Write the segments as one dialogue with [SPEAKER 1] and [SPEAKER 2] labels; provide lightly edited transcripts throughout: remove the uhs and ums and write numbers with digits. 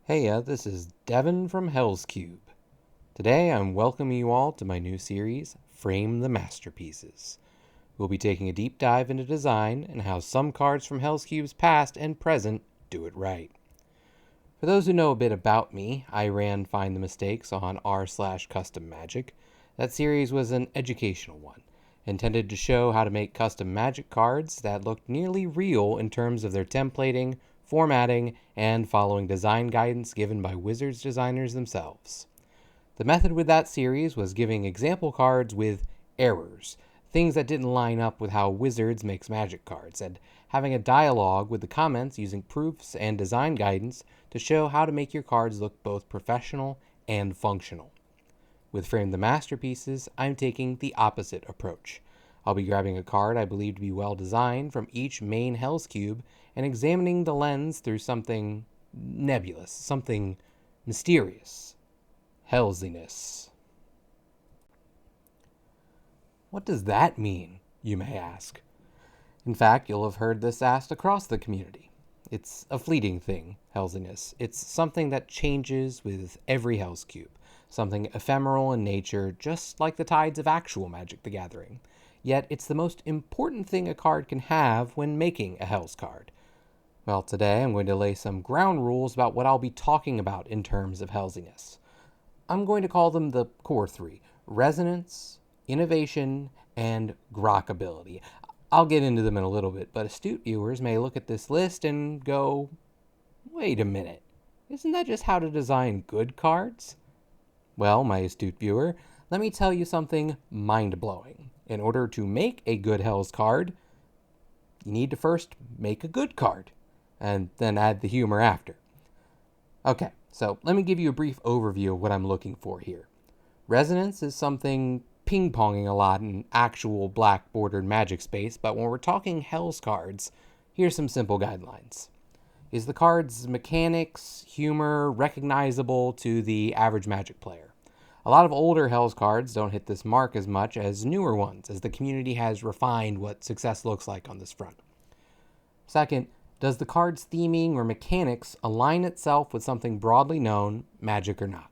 [SPEAKER 1] Heya, this is Devin from Hellscube. Today I'm welcoming you all to my new series, Frame the Masterpieces. We'll be taking a deep dive into design and how some cards from Hellscube's past and present do it right. For those who know a bit about me, I ran Find the Mistakes on r/custom magic. That series was an educational one, intended to show how to make custom magic cards that looked nearly real in terms of their templating, formatting, and following design guidance given by Wizards designers themselves. The method with that series was giving example cards with errors, things that didn't line up with how Wizards makes magic cards, and having a dialogue with the comments using proofs and design guidance to show how to make your cards look both professional and functional. With Frame the Masterpieces, I'm taking the opposite approach. I'll be grabbing a card I believe to be well designed from each main Hellscube and examining the lens through something nebulous, something mysterious. Hellsiness. What does that mean, you may ask? In fact, you'll have heard this asked across the community. It's a fleeting thing, Hellsiness. It's something that changes with every Hellscube, something ephemeral in nature, just like the tides of actual Magic the Gathering. Yet it's the most important thing a card can have when making a Hells card. Well, today I'm going to lay some ground rules about what I'll be talking about in terms of Hellsiness. I'm going to call them the core three: resonance, innovation, and grockability. I'll get into them in a little bit, but astute viewers may look at this list and go, wait a minute, isn't that just how to design good cards? Well, my astute viewer, let me tell you something mind-blowing. In order to make a good Hells card, you need to first make a good card, and then add the humor after. Okay, so let me give you a brief overview of what I'm looking for here. Resonance is something ping-ponging a lot in actual black-bordered Magic space, but when we're talking Hells cards, here's some simple guidelines. Is the card's mechanics, humor recognizable to the average Magic player? A lot of older Hells cards don't hit this mark as much as newer ones, as the community has refined what success looks like on this front. Second, does the card's theming or mechanics align itself with something broadly known, Magic or not?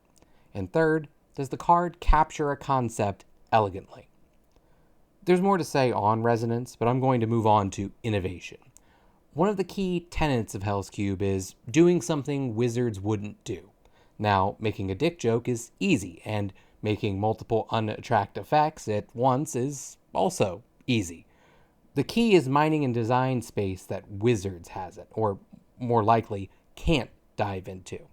[SPEAKER 1] And third, does the card capture a concept elegantly? There's more to say on resonance, but I'm going to move on to innovation. One of the key tenets of Hellscube is doing something Wizards wouldn't do. Now, making a dick joke is easy, and making multiple unattractive effects at once is also easy. The key is mining and design space that Wizards has it, or more likely, can't dive into.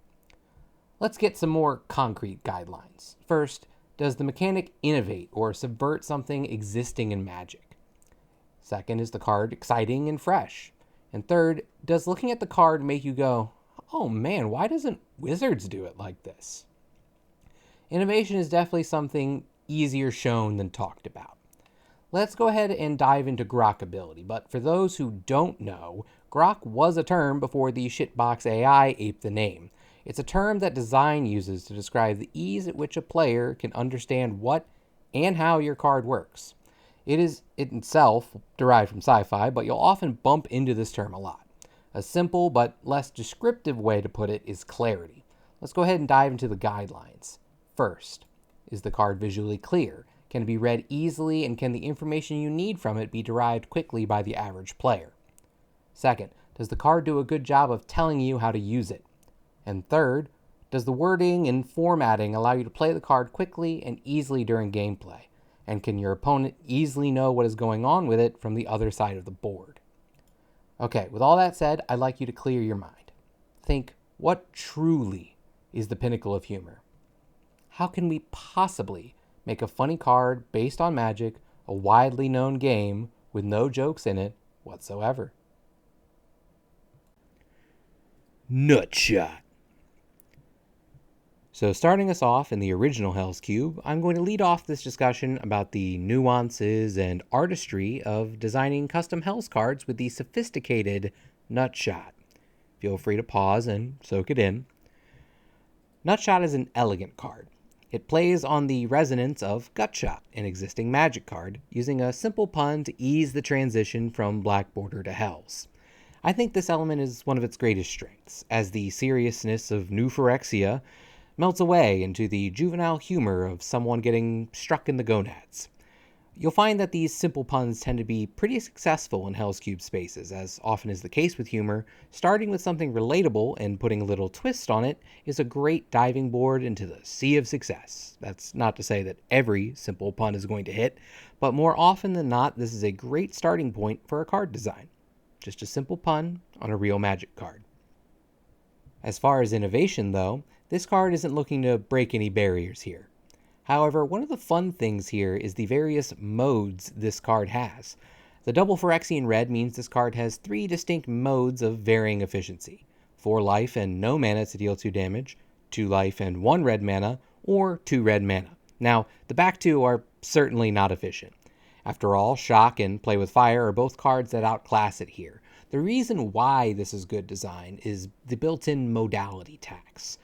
[SPEAKER 1] Let's get some more concrete guidelines. First, does the mechanic innovate or subvert something existing in Magic? Second, is the card exciting and fresh? And third, does looking at the card make you go, oh man, why doesn't Wizards do it like this? Innovation is definitely something easier shown than talked about. Let's go ahead and dive into grockability, but for those who don't know, grok was a term before the shitbox AI aped the name. It's a term that design uses to describe the ease at which a player can understand what and how your card works. It is itself derived from sci-fi, but you'll often bump into this term a lot. A simple but less descriptive way to put it is clarity. Let's go ahead and dive into the guidelines. First, is the card visually clear? Can it be read easily, and can the information you need from it be derived quickly by the average player? Second, does the card do a good job of telling you how to use it? And third, does the wording and formatting allow you to play the card quickly and easily during gameplay? And can your opponent easily know what is going on with it from the other side of the board? Okay, with all that said, I'd like you to clear your mind. Think, what truly is the pinnacle of humor? How can we possibly make a funny card based on Magic, a widely known game, with no jokes in it whatsoever? Nutshot. So starting us off in the original Hellscube, I'm going to lead off this discussion about the nuances and artistry of designing custom Hells cards with the sophisticated Nutshot. Feel free to pause and soak it in. Nutshot is an elegant card. It plays on the resonance of Gutshot, an existing Magic card, using a simple pun to ease the transition from Black Border to Hells. I think this element is one of its greatest strengths, as the seriousness of new phyrexia melts away into the juvenile humor of someone getting struck in the gonads. You'll find that these simple puns tend to be pretty successful in Hellscube spaces, as often is the case with humor. Starting with something relatable and putting a little twist on it is a great diving board into the sea of success. That's not to say that every simple pun is going to hit, but more often than not, this is a great starting point for a card design. Just a simple pun on a real Magic card. As far as innovation, though, this card isn't looking to break any barriers here. However, one of the fun things here is the various modes this card has. The double Phyrexian red means this card has 3 distinct modes of varying efficiency: 4 life and no mana to deal 2 damage, 2 life and 1 red mana, or 2 red mana. Now, the back 2 are certainly not efficient. After all, Shock and Play with Fire are both cards that outclass it here. The reason why this is good design is the built-in modality tax.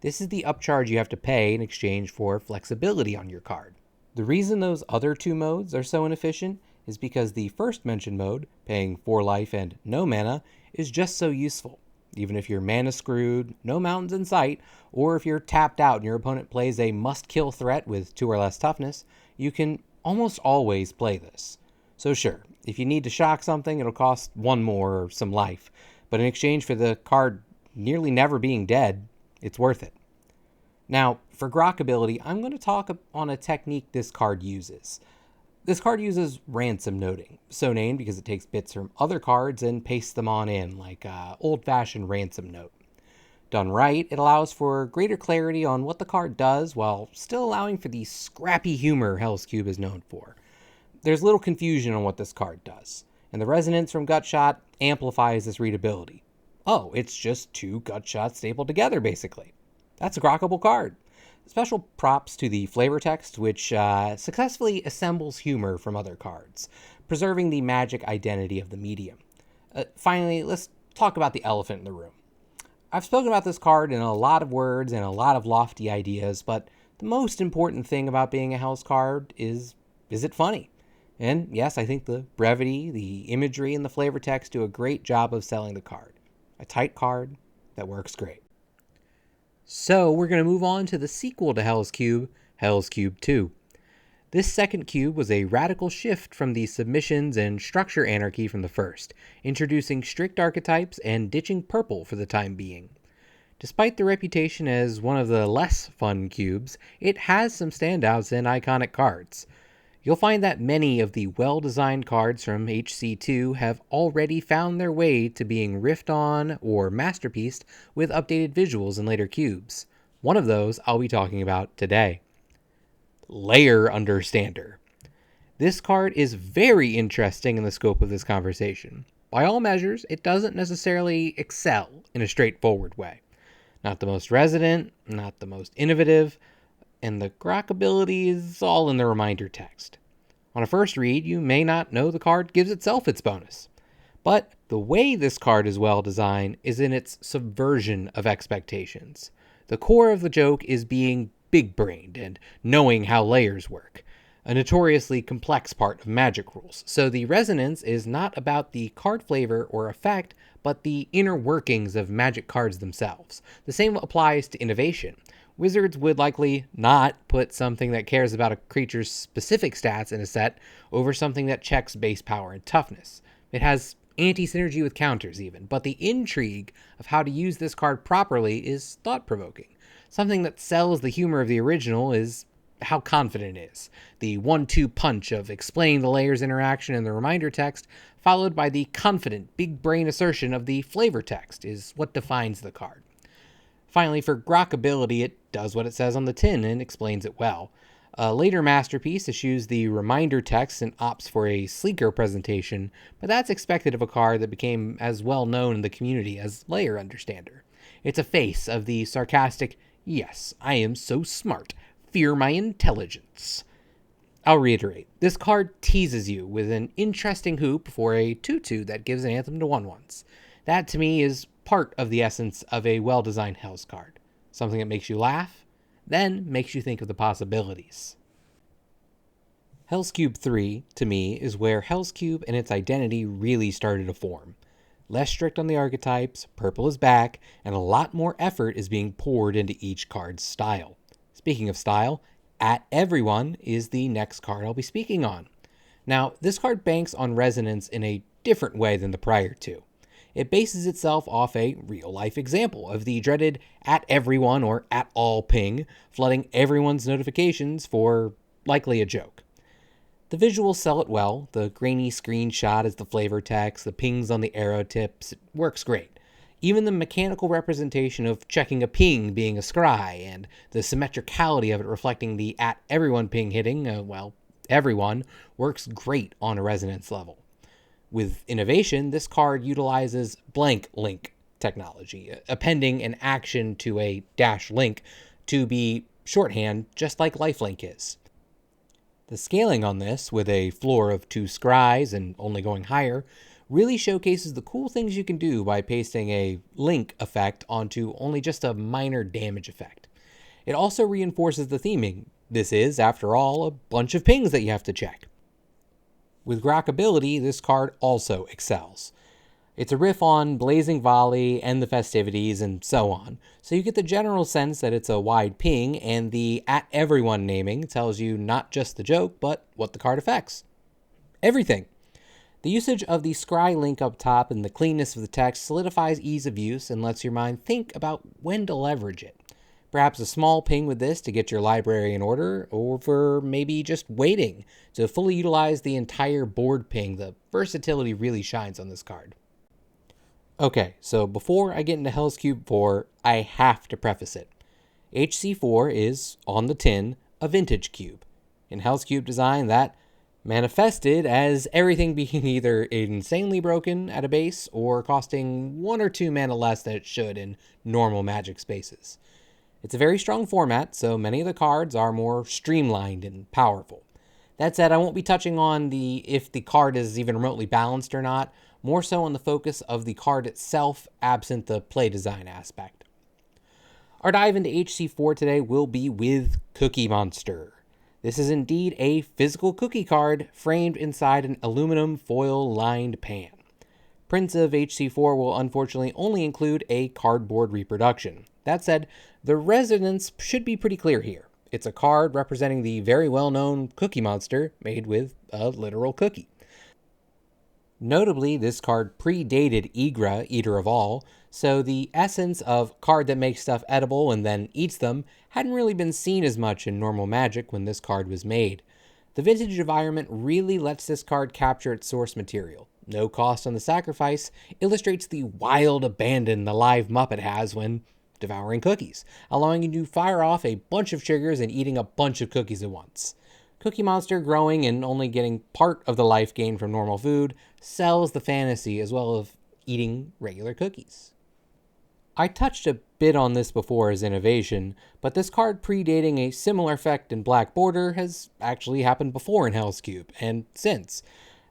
[SPEAKER 1] This is the upcharge you have to pay in exchange for flexibility on your card. The reason those other 2 modes are so inefficient is because the first mentioned mode, paying 4 life and no mana, is just so useful. Even if you're mana screwed, no mountains in sight, or if you're tapped out and your opponent plays a must-kill threat with 2 or less toughness, you can almost always play this. So sure, if you need to shock something, it'll cost 1 more or some life, but in exchange for the card nearly never being dead, it's worth it. Now, for grok ability, I'm going to talk on a technique this card uses. This card uses ransom noting, so named because it takes bits from other cards and pastes them on in, like an old-fashioned ransom note. Done right, it allows for greater clarity on what the card does while still allowing for the scrappy humor Hellscube is known for. There's little confusion on what this card does, and the resonance from Gutshot amplifies this readability. Oh, it's just 2 Gutshots stapled together, basically. That's a grockable card. Special props to the flavor text, which successfully assembles humor from other cards, preserving the magic identity of the medium. Finally, let's talk about the elephant in the room. I've spoken about this card in a lot of words and a lot of lofty ideas, but the most important thing about being a Hells card is it funny? And yes, I think the brevity, the imagery, and the flavor text do a great job of selling the card. A tight card that works great. So we're going to move on to the sequel to Hellscube, Hellscube 2. This second cube was a radical shift from the submissions and structure anarchy from the first, introducing strict archetypes and ditching purple for the time being. Despite the reputation as one of the less fun cubes, it has some standouts and iconic cards. You'll find that many of the well-designed cards from HC2 have already found their way to being riffed on or masterpieced with updated visuals in later cubes. One of those I'll be talking about today. Layer Understander. This card is very interesting in the scope of this conversation. By all measures, it doesn't necessarily excel in a straightforward way. Not the most resonant, not the most innovative, and the grok ability is all in the reminder text. On a first read, you may not know the card gives itself its bonus. But the way this card is well designed is in its subversion of expectations. The core of the joke is being big-brained and knowing how layers work, a notoriously complex part of Magic rules. So the resonance is not about the card flavor or effect, but the inner workings of Magic cards themselves. The same applies to innovation. Wizards would likely not put something that cares about a creature's specific stats in a set over something that checks base power and toughness. It has anti-synergy with counters even, but the intrigue of how to use this card properly is thought-provoking. Something that sells the humor of the original is how confident it is. The 1-2 punch of explaining the layers interaction in the reminder text, followed by the confident, big-brain assertion of the flavor text, is what defines the card. Finally, for grok ability, it does what it says on the tin and explains it well. A later masterpiece eschews the reminder text and opts for a sleeker presentation, but that's expected of a card that became as well known in the community as Layer Understander. It's a face of the sarcastic, "Yes, I am so smart. Fear my intelligence." I'll reiterate, this card teases you with an interesting hoop for a 2-2 that gives an anthem to 1/1s. That, to me, is part of the essence of a well-designed Hells card. Something that makes you laugh, then makes you think of the possibilities. Hellscube 3, to me, is where Hellscube and its identity really started to form. less strict on the archetypes, purple is back, and a lot more effort is being poured into each card's style. Speaking of style, At Everyone is the next card I'll be speaking on. Now, this card banks on resonance in a different way than the prior two. It bases itself off a real-life example of the dreaded At Everyone or At All ping, flooding everyone's notifications for likely a joke. The visuals sell it well. The grainy screenshot as the flavor text, the pings on the arrow tips, it works great. Even the mechanical representation of checking a ping being a scry, and the symmetricality of it reflecting the At Everyone ping hitting, everyone, works great on a resonance level. With innovation, this card utilizes blank link technology, appending an action to a dash link to be shorthand, just like lifelink is. The scaling on this, with a floor of 2 scries and only going higher, really showcases the cool things you can do by pasting a link effect onto only just a minor damage effect. It also reinforces the theming. This is, after all, a bunch of pings that you have to check. With Grokkability, this card also excels. It's a riff on Blazing Volley and the festivities and so on, so you get the general sense that it's a wide ping, and the At Everyone naming tells you not just the joke, but what the card affects. Everything. The usage of the scry link up top and the cleanness of the text solidifies ease of use and lets your mind think about when to leverage it. Perhaps a small ping with this to get your library in order, or for maybe just waiting to fully utilize the entire board ping. The versatility really shines on this card. Okay, so before I get into Hellscube 4, I have to preface it. HC4 is, on the tin, a vintage cube. In Hellscube design, that manifested as everything being either insanely broken at a base or costing 1 or 2 mana less than it should in normal Magic spaces. It's a very strong format, so many of the cards are more streamlined and powerful. That said, I won't be touching on if the card is even remotely balanced or not, more so on the focus of the card itself, absent the play design aspect. Our dive into HC4 today will be with Cookie Monster. This is indeed a physical cookie card framed inside an aluminum foil-lined pan. Prints of HC4 will unfortunately only include a cardboard reproduction. That said, the resonance should be pretty clear here. It's a card representing the very well-known Cookie Monster made with a literal cookie. Notably, this card predated Igra, Eater of All, so the essence of card that makes stuff edible and then eats them hadn't really been seen as much in normal Magic when this card was made. The vintage environment really lets this card capture its source material. No cost on the sacrifice illustrates the wild abandon the live Muppet has when devouring cookies, allowing you to fire off a bunch of triggers and eating a bunch of cookies at once. Cookie Monster growing and only getting part of the life gain from normal food sells the fantasy as well as eating regular cookies. I touched a bit on this before as innovation, but this card predating a similar effect in Black Border has actually happened before in Hellscube, and since.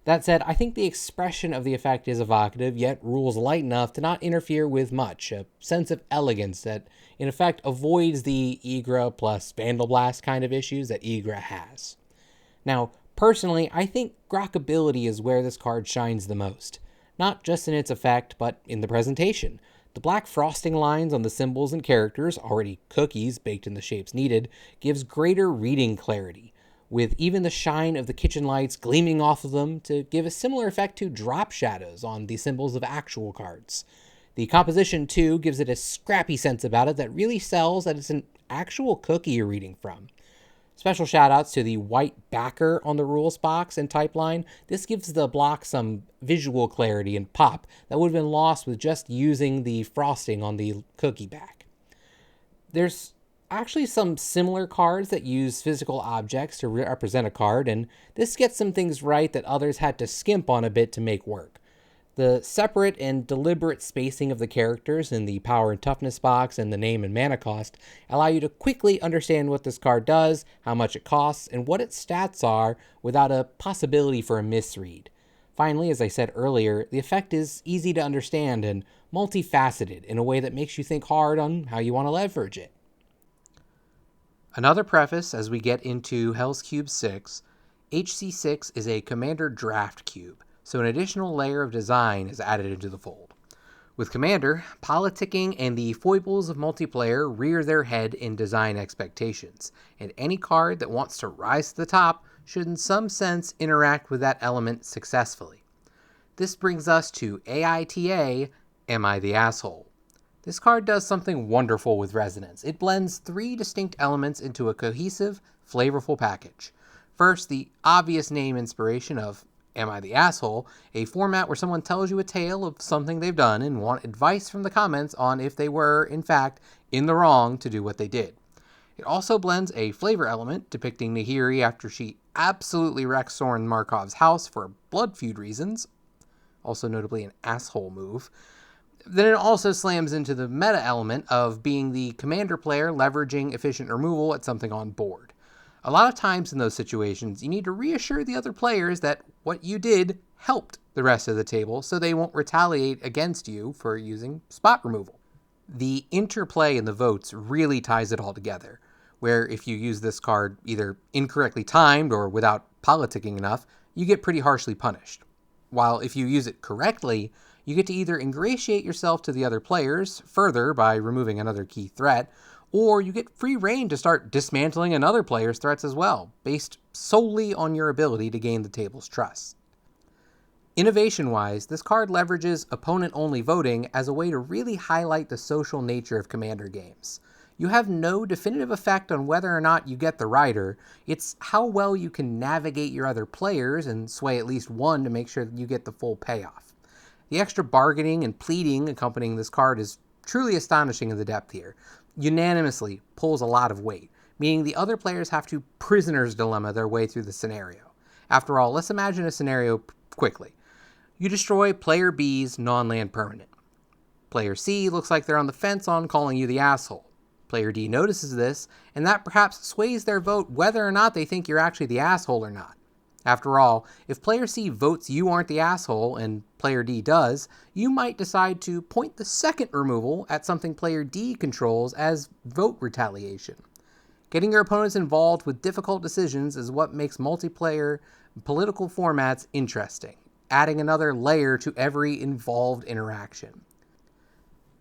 [SPEAKER 1] That said, I think the expression of the effect is evocative, yet rules light enough to not interfere with much, a sense of elegance that, in effect, avoids the Igra plus Vandal Blast kind of issues that Igra has. Now, personally, I think Grokkability is where this card shines the most. Not just in its effect, but in the presentation. The black frosting lines on the symbols and characters, already cookies baked in the shapes needed, gives greater reading clarity, with even the shine of the kitchen lights gleaming off of them to give a similar effect to drop shadows on the symbols of actual cards. The composition, too, gives it a scrappy sense about it that really sells that it's an actual cookie you're reading from. Special shoutouts to the white backer on the rules box and type line. This gives the block some visual clarity and pop that would have been lost with just using the frosting on the cookie back. There's actually some similar cards that use physical objects to represent a card, and this gets some things right that others had to skimp on a bit to make work. The separate and deliberate spacing of the characters in the power and toughness box and the name and mana cost allow you to quickly understand what this card does, how much it costs, and what its stats are without a possibility for a misread. Finally, as I said earlier, the effect is easy to understand and multifaceted in a way that makes you think hard on how you want to leverage it. Another preface as we get into Hellscube 6, HC6 is a commander draft cube, so an additional layer of design is added into the fold. With Commander, politicking and the foibles of multiplayer rear their head in design expectations, and any card that wants to rise to the top should in some sense interact with that element successfully. This brings us to AITA, Am I the Asshole? This card does something wonderful with Resonance. It blends three distinct elements into a cohesive, flavorful package. First, the obvious name inspiration of Am I the Asshole? A format where someone tells you a tale of something they've done and want advice from the comments on if they were, in fact, in the wrong to do what they did. It also blends a flavor element depicting Nahiri after she absolutely wrecks Soren Markov's house for blood feud reasons, also notably an asshole move. Then it also slams into the meta element of being the commander player leveraging efficient removal at something on board. A lot of times in those situations, you need to reassure the other players that what you did helped the rest of the table so they won't retaliate against you for using spot removal. The interplay in the votes really ties it all together, where if you use this card either incorrectly timed or without politicking enough, you get pretty harshly punished. While if you use it correctly, you get to either ingratiate yourself to the other players further by removing another key threat, or you get free reign to start dismantling another player's threats as well, based solely on your ability to gain the table's trust. Innovation-wise, this card leverages opponent-only voting as a way to really highlight the social nature of Commander games. You have no definitive effect on whether or not you get the rider, it's how well you can navigate your other players and sway at least one to make sure that you get the full payoff. The extra bargaining and pleading accompanying this card is truly astonishing in the depth here. Unanimously pulls a lot of weight, meaning the other players have to prisoner's dilemma their way through the scenario. After all, let's imagine a scenario quickly. You destroy player B's non-land permanent. Player C looks like they're on the fence on calling you the asshole. Player D notices this, and that perhaps sways their vote whether or not they think you're actually the asshole or not. After all, if player C votes you aren't the asshole and player D does, you might decide to point the second removal at something player D controls as vote retaliation. Getting your opponents involved with difficult decisions is what makes multiplayer political formats interesting, adding another layer to every involved interaction.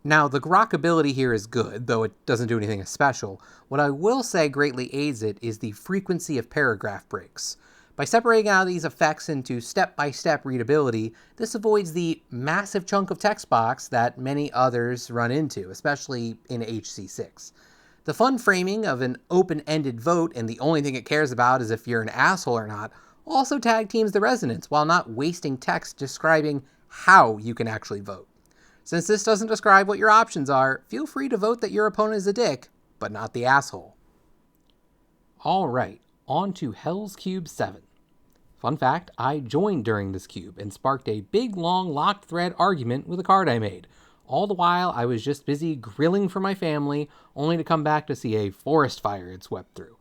[SPEAKER 1] Now, the grok ability here is good, though it doesn't do anything special. What I will say greatly aids it is the frequency of paragraph breaks. By separating out these effects into step-by-step readability, this avoids the massive chunk of text box that many others run into, especially in HC6. The fun framing of an open-ended vote and the only thing it cares about is if you're an asshole or not also tag teams the resonance while not wasting text describing how you can actually vote. Since this doesn't describe what your options are, feel free to vote that your opponent is a dick, but not the asshole. Alright, on to Hellscube 7. Fun fact, I joined during this cube and sparked a big long locked thread argument with a card I made. All the while I was just busy grilling for my family, only to come back to see a forest fire had swept through.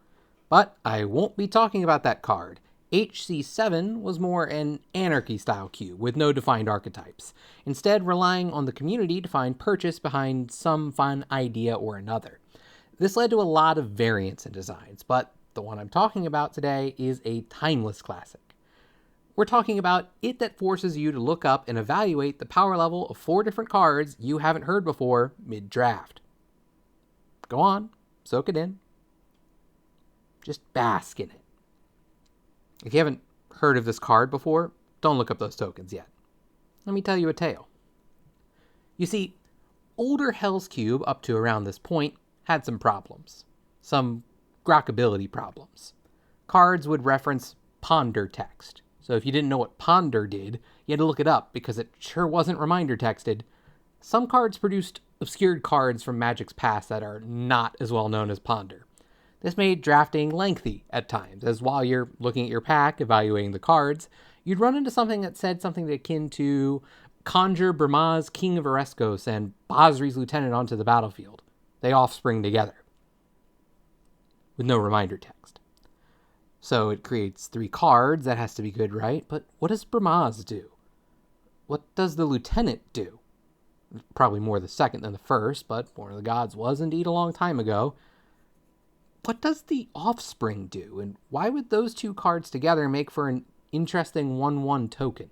[SPEAKER 1] But I won't be talking about that card. HC7 was more an anarchy-style cube with no defined archetypes, instead relying on the community to find purchase behind some fun idea or another. This led to a lot of variance in designs, but the one I'm talking about today is a timeless classic. We're talking about it that forces you to look up and evaluate the power level of 4 different cards you haven't heard before mid-draft. Go on, soak it in. Just bask in it. If you haven't heard of this card before, don't look up those tokens yet. Let me tell you a tale. You see, older Hellscube up to around this point had some problems. Some grokability problems. Cards would reference ponder text. So if you didn't know what ponder did, you had to look it up because it sure wasn't reminder texted. Some cards produced obscured cards from Magic's past that are not as well known as ponder. This made drafting lengthy at times, as while you're looking at your pack, evaluating the cards, you'd run into something that said something akin to conjure Brahma's King of Ereskos and Basri's Lieutenant onto the battlefield. They offspring together. With no reminder text. So it creates 3 cards, that has to be good, right? But what does Brahma's do? What does the Lieutenant do? Probably more the second than the first, but Born of the Gods was indeed a long time ago. What does the Offspring do, and why would those 2 cards together make for an interesting 1/1 token?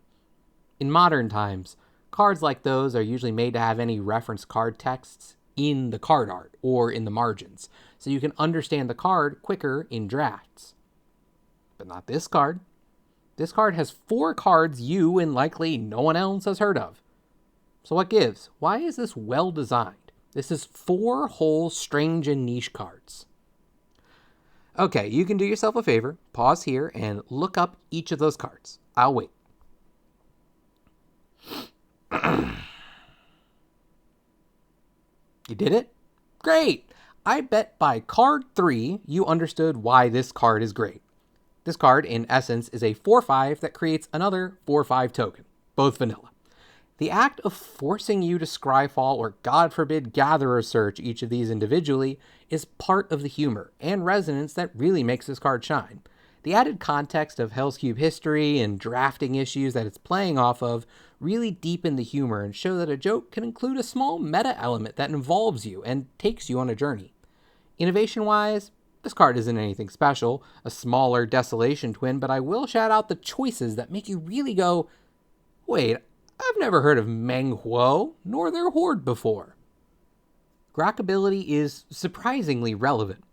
[SPEAKER 1] In modern times, Cards like those are usually made to have any reference card texts in the card art or in the margins, so you can understand the card quicker in drafts. But not this card. This card has 4 cards you and likely no one else has heard of. So what gives? Why is this well designed? This is 4 whole strange and niche cards. Okay, you can do yourself a favor, pause here, and look up each of those cards. I'll wait. You did it? Great! I bet by card 3, you understood why this card is great. This card, in essence, is a 4/5 that creates another 4/5 token, both vanilla. The act of forcing you to Scryfall or, God forbid, Gatherer search each of these individually is part of the humor and resonance that really makes this card shine. The added context of Hellscube history and drafting issues that it's playing off of really deepen the humor and show that a joke can include a small meta element that involves you and takes you on a journey. Innovation-wise, this card isn't anything special, a smaller Desolation twin, but I will shout out the choices that make you really go, wait, I've never heard of Meng Huo, nor their horde before. Grackability is surprisingly relevant.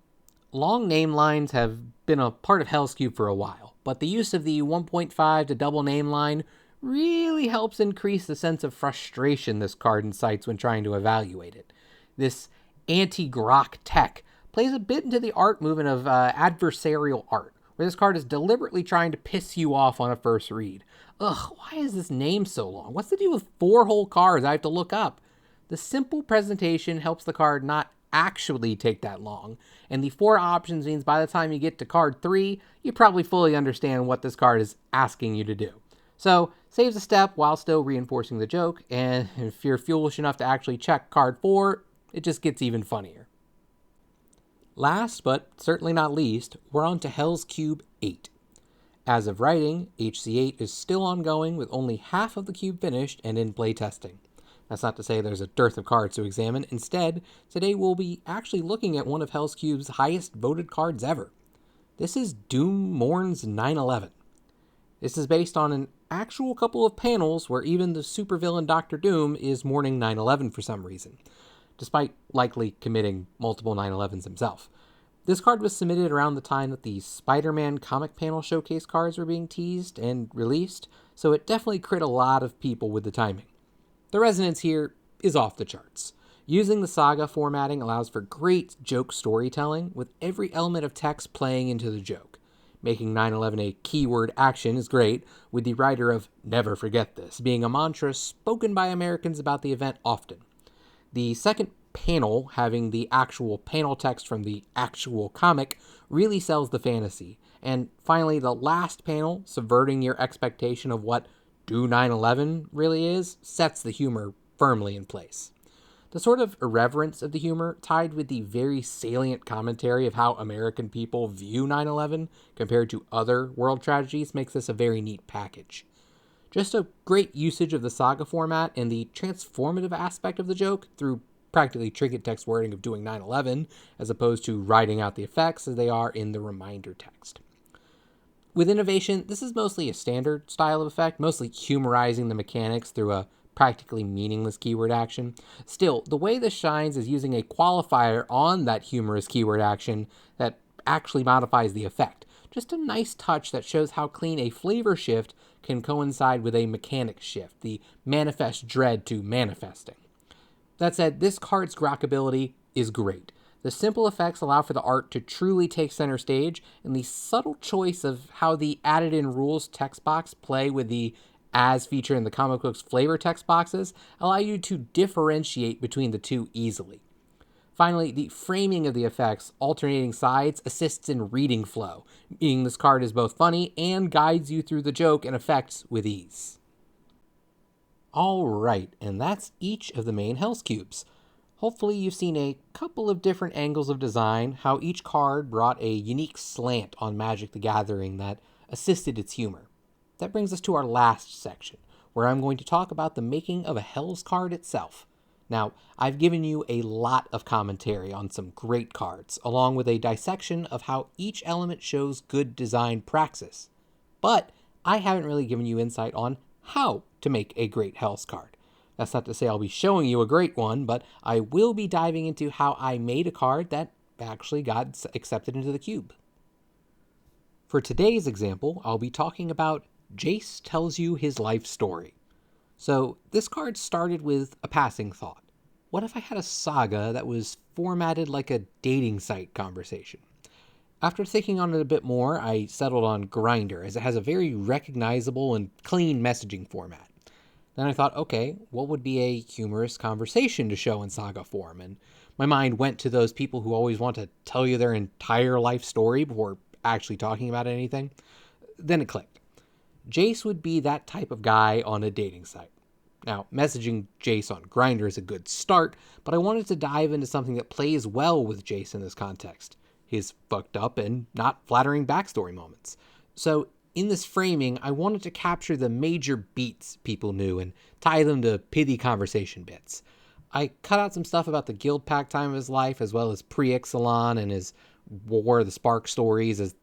[SPEAKER 1] Long name lines have been a part of Hellscube for a while, but the use of the 1.5 to double name line really helps increase the sense of frustration this card incites when trying to evaluate it. This anti-grok tech plays a bit into the art movement of adversarial art, where this card is deliberately trying to piss you off on a first read. Ugh, why is this name so long? What's the deal with 4 whole cards I have to look up? The simple presentation helps the card not actually take that long, and the 4 options means by the time you get to card 3, you probably fully understand what this card is asking you to do. So, saves a step while still reinforcing the joke, and if you're foolish enough to actually check card 4, it just gets even funnier. Last, but certainly not least, we're on to Hellscube 8. As of writing, HC8 is still ongoing with only half of the cube finished and in play testing. That's not to say there's a dearth of cards to examine. Instead, today we'll be actually looking at one of Hellscube's highest voted cards ever. This is Doom Mourns 9/11. This is based on an actual couple of panels where even the supervillain Dr. Doom is mourning 9/11 for some reason, despite likely committing multiple 9/11s himself. This card was submitted around the time that the Spider-Man comic panel showcase cards were being teased and released, so it definitely crit a lot of people with the timing. The resonance here is off the charts. Using the saga formatting allows for great joke storytelling, with every element of text playing into the joke. Making 9/11 a keyword action is great, with the writer of Never Forget This being a mantra spoken by Americans about the event often. The second panel, having the actual panel text from the actual comic, really sells the fantasy. And finally, the last panel, subverting your expectation of what Do 9/11 really is, sets the humor firmly in place. The sort of irreverence of the humor, tied with the very salient commentary of how American people view 9/11 compared to other world tragedies, makes this a very neat package. Just a great usage of the saga format and the transformative aspect of the joke through practically trinket text wording of doing 9/11 as opposed to writing out the effects as they are in the reminder text. With innovation, this is mostly a standard style of effect, mostly humorizing the mechanics through a practically meaningless keyword action. Still, the way this shines is using a qualifier on that humorous keyword action that actually modifies the effect. Just a nice touch that shows how clean a flavor shift can coincide with a mechanic shift, the manifest dread to manifesting. That said, this card's grackability is great. The simple effects allow for the art to truly take center stage, and the subtle choice of how the added in rules text box play with the as feature in the comic book's flavor text boxes allow you to differentiate between the two easily. Finally, the framing of the effects, alternating sides, assists in reading flow, meaning this card is both funny and guides you through the joke and effects with ease. Alright, and that's each of the main Hellscubes. Hopefully you've seen a couple of different angles of design, how each card brought a unique slant on Magic the Gathering that assisted its humor. That brings us to our last section, where I'm going to talk about the making of a Hells card itself. Now, I've given you a lot of commentary on some great cards, along with a dissection of how each element shows good design praxis. But I haven't really given you insight on how to make a great Hells card. That's not to say I'll be showing you a great one, but I will be diving into how I made a card that actually got accepted into the cube. For today's example, I'll be talking about Jace Tells You His Life Story. So this card started with a passing thought. What if I had a saga that was formatted like a dating site conversation? After thinking on it a bit more, I settled on Grindr, as it has a very recognizable and clean messaging format. Then I thought, okay, what would be a humorous conversation to show in saga form? And my mind went to those people who always want to tell you their entire life story before actually talking about anything. Then it clicked. Jace would be that type of guy on a dating site. Now, messaging Jace on Grindr is a good start, but I wanted to dive into something that plays well with Jace in this context. His fucked up and not flattering backstory moments. So, in this framing, I wanted to capture the major beats people knew and tie them to pithy conversation bits. I cut out some stuff about the guild pack time of his life, as well as pre-Ixalan and his War of the Spark stories, as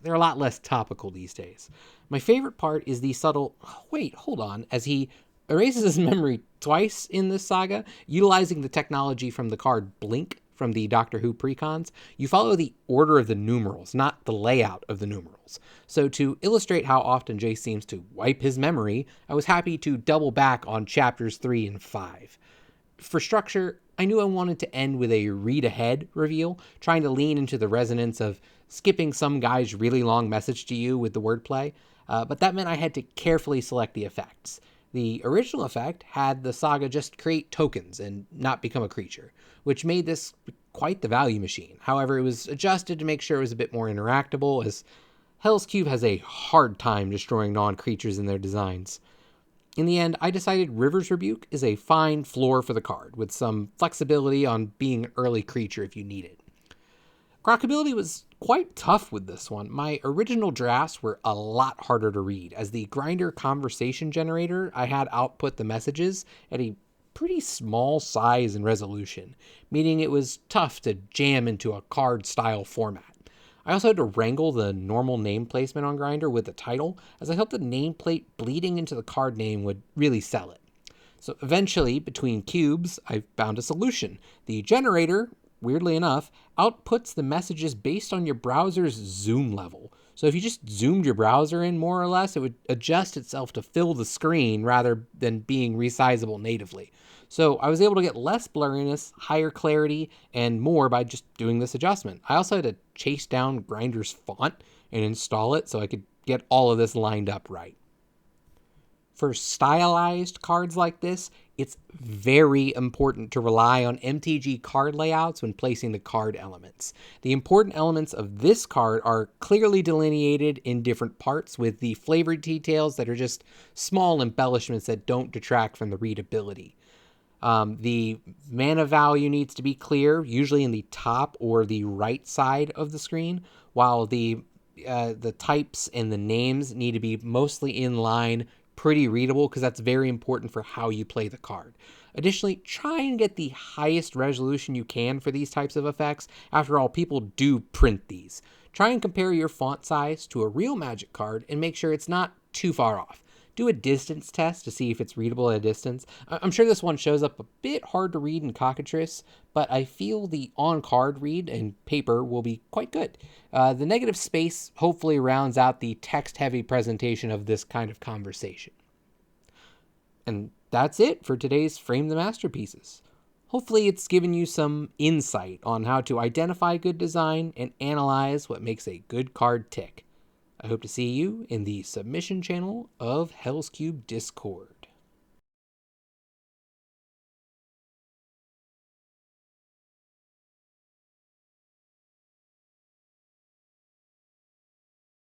[SPEAKER 1] they're a lot less topical these days. My favorite part is the subtle, wait, hold on, as he erases his memory twice in this saga, utilizing the technology from the card Blink from the Doctor Who precons. You follow the order of the numerals, not the layout of the numerals. So to illustrate how often Jace seems to wipe his memory, I was happy to double back on chapters 3 and 5. For structure, I knew I wanted to end with a read-ahead reveal, trying to lean into the resonance of skipping some guy's really long message to you with the wordplay, but that meant I had to carefully select the effects. The original effect had the saga just create tokens and not become a creature, which made this quite the value machine. However, it was adjusted to make sure it was a bit more interactable, as Hellscube has a hard time destroying non-creatures in their designs. In the end, I decided River's Rebuke is a fine floor for the card, with some flexibility on being an early creature if you need it. Crockability was quite tough with this one. My original drafts were a lot harder to read, as the Grindr conversation generator I had output the messages at a pretty small size and resolution, meaning it was tough to jam into a card-style format. I also had to wrangle the normal name placement on Grindr with the title, as I felt the nameplate bleeding into the card name would really sell it. So eventually, between cubes, I found a solution. The generator, weirdly enough, outputs the messages based on your browser's zoom level. So if you just zoomed your browser in more or less, it would adjust itself to fill the screen rather than being resizable natively. So I was able to get less blurriness, higher clarity, and more by just doing this adjustment. I also had to chase down Grindr's font and install it so I could get all of this lined up right. For stylized cards like this, it's very important to rely on MTG card layouts when placing the card elements. The important elements of this card are clearly delineated in different parts, with the flavor details that are just small embellishments that don't detract from the readability. The mana value needs to be clear, usually in the top or the right side of the screen, while the types and the names need to be mostly in line, pretty readable, because that's very important for how you play the card. Additionally, try and get the highest resolution you can for these types of effects. After all, people do print these. Try and compare your font size to a real Magic card and make sure it's not too far off. Do a distance test to see if it's readable at a distance. I'm sure this one shows up a bit hard to read in Cockatrice, but I feel the on-card read and paper will be quite good. The negative space hopefully rounds out the text-heavy presentation of this kind of conversation. And that's it for today's Frame the Masterpieces. Hopefully it's given you some insight on how to identify good design and analyze what makes a good card tick. I hope to see you in the submission channel of Hellscube Discord.